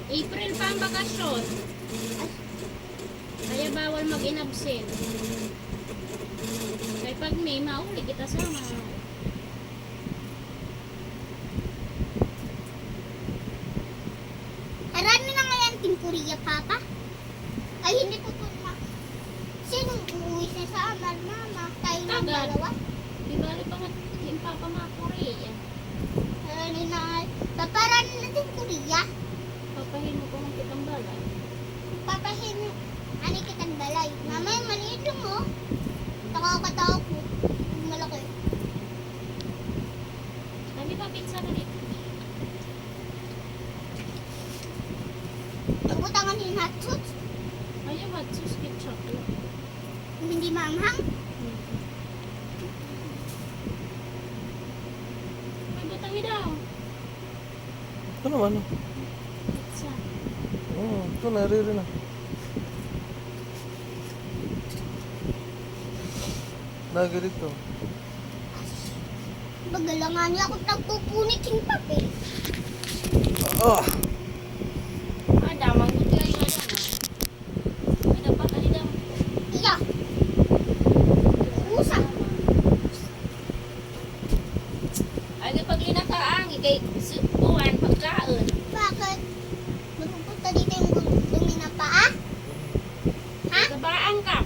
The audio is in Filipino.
April pa ang bakasyon. Kaya bawal mag-inabsent. Kaya pag May, mauli kita sama. Arami na ngayon Team Korea, Papa? Ay, hindi po po na. Sino uuwi siya sa amal, Mama? Tayo ng Agad. dalawa? Di bali pa nga yung papa mga Korea. Arami na nga. Paparani na Team Korea. Papahin mo kung kitang balay. Papahin. Ano kitang balay? Mama, yung maliit lang, oh. Nakakatawa po. Malaki. Kami pa pizza na dito. Nabutangan yung hot sauce. Ayaw at sus ketchup. Hindi maanghang. May butangi daw. Ito naman. Pizza. Ito nariri na. Lagi dito. Bagalangan niya ako nagpupunit yung papel. Ah! Ah, damang buti ay nga yan. May dapat ali daw. Iya. Usap. Ay, pag linakaang, ikay buwan, pagkaon. Bakit? Magpupunta dito yung dumi na paa? Ha? Gabaang ka.